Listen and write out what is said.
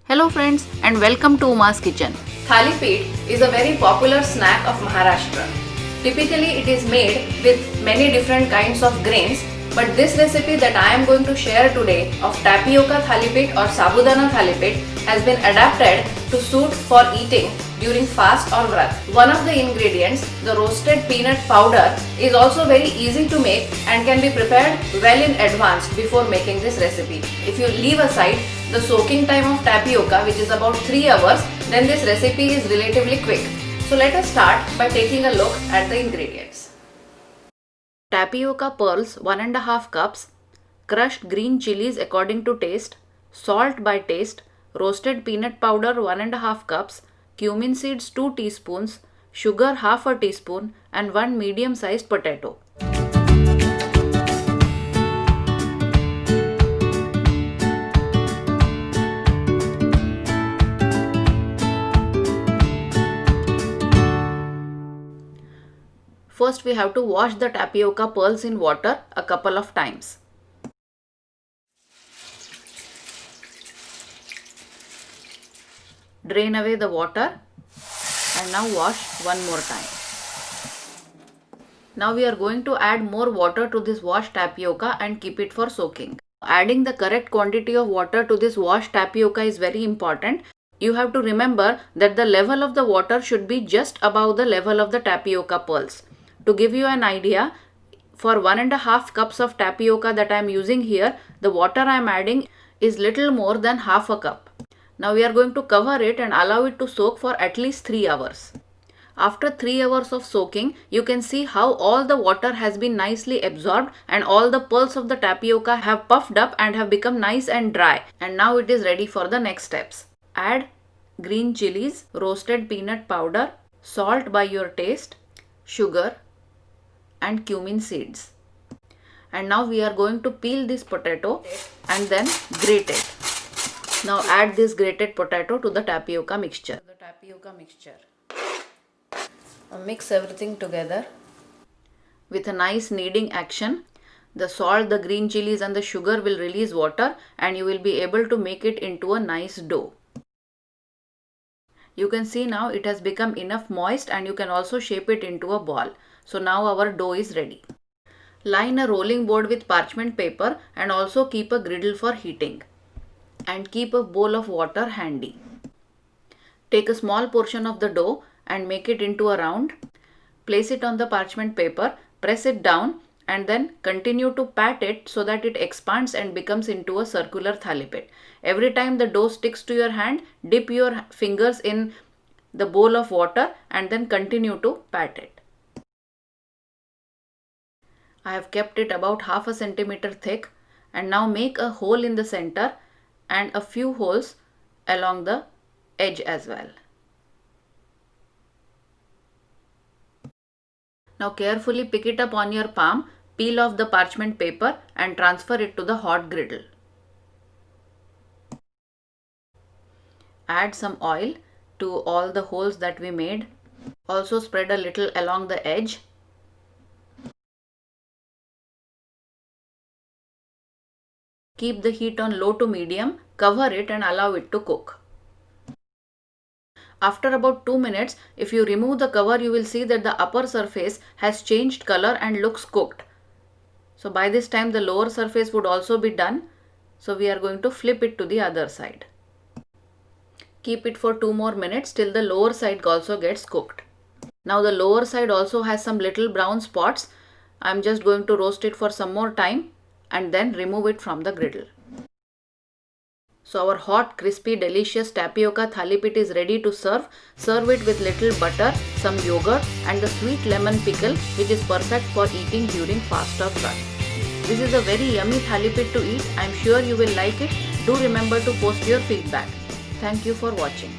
Hello friends and welcome to Uma's Kitchen. Thali Pit is a very popular snack of Maharashtra. Typically it is made with many different kinds of grains, but this recipe that I am going to share today of tapioca thali pit or sabudana thali pit has been adapted to suit for eating during fast or vrat. One of the ingredients, the roasted peanut powder, is also very easy to make and can be prepared well in advance before making this recipe. If you leave aside the soaking time of tapioca, which is about 3 hours, then this recipe is relatively quick. So let us start by taking a look at the ingredients. Tapioca pearls 1.5 cups, crushed green chilies according to taste, salt by taste, roasted peanut powder 1.5 cups, cumin seeds 2 teaspoons, sugar half a teaspoon and 1 medium sized potato. First we have to wash the tapioca pearls in water a couple of times. Drain away the water and now wash one more time. Now we are going to add more water to this washed tapioca and keep it for soaking. Adding the correct quantity of water to this washed tapioca is very important. You have to remember that the level of the water should be just above the level of the tapioca pearls. To give you an idea, for 1.5 cups of tapioca that I am using here, the water I am adding is little more than half a cup. Now we are going to cover it and allow it to soak for at least 3 hours. After 3 hours of soaking, you can see how all the water has been nicely absorbed and all the pearls of the tapioca have puffed up and have become nice and dry. And now it is ready for the next steps. Add green chilies, roasted peanut powder, salt by your taste, sugar and cumin seeds. And now we are going to peel this potato and then grate it. Now add this grated potato to the tapioca mixture. Mix everything together. With a nice kneading action, the salt, the green chilies and the sugar will release water and you will be able to make it into a nice dough. You can see now it has become enough moist and you can also shape it into a ball. So now our dough is ready. Line a rolling board with parchment paper and also keep a griddle for heating. And keep a bowl of water handy. Take a small portion of the dough and make it into a round. Place it on the parchment paper, press it down and then continue to pat it so that it expands and becomes into a circular thali pit. Every time the dough sticks to your hand, dip your fingers in the bowl of water and then continue to pat it. I have kept it about half a centimeter thick and now make a hole in the center and a few holes along the edge as well. Now carefully pick it up on your palm, peel off the parchment paper and transfer it to the hot griddle. Add some oil to all the holes that we made. Also spread a little along the edge. Keep the heat on low to medium, cover it and allow it to cook. After about 2 minutes, if you remove the cover, you will see that the upper surface has changed color and looks cooked. So by this time the lower surface would also be done. So we are going to flip it to the other side. Keep it for 2 more minutes till the lower side also gets cooked. Now the lower side also has some little brown spots. I am just going to roast it for some more time and then remove it from the griddle. So our hot, crispy, delicious tapioca thali pit is ready to serve. Serve it with little butter, some yogurt and the sweet lemon pickle, which is perfect for eating during fast or fast. This is a very yummy thali pit to eat. I am sure you will like it. Do remember to post your feedback. Thank you for watching.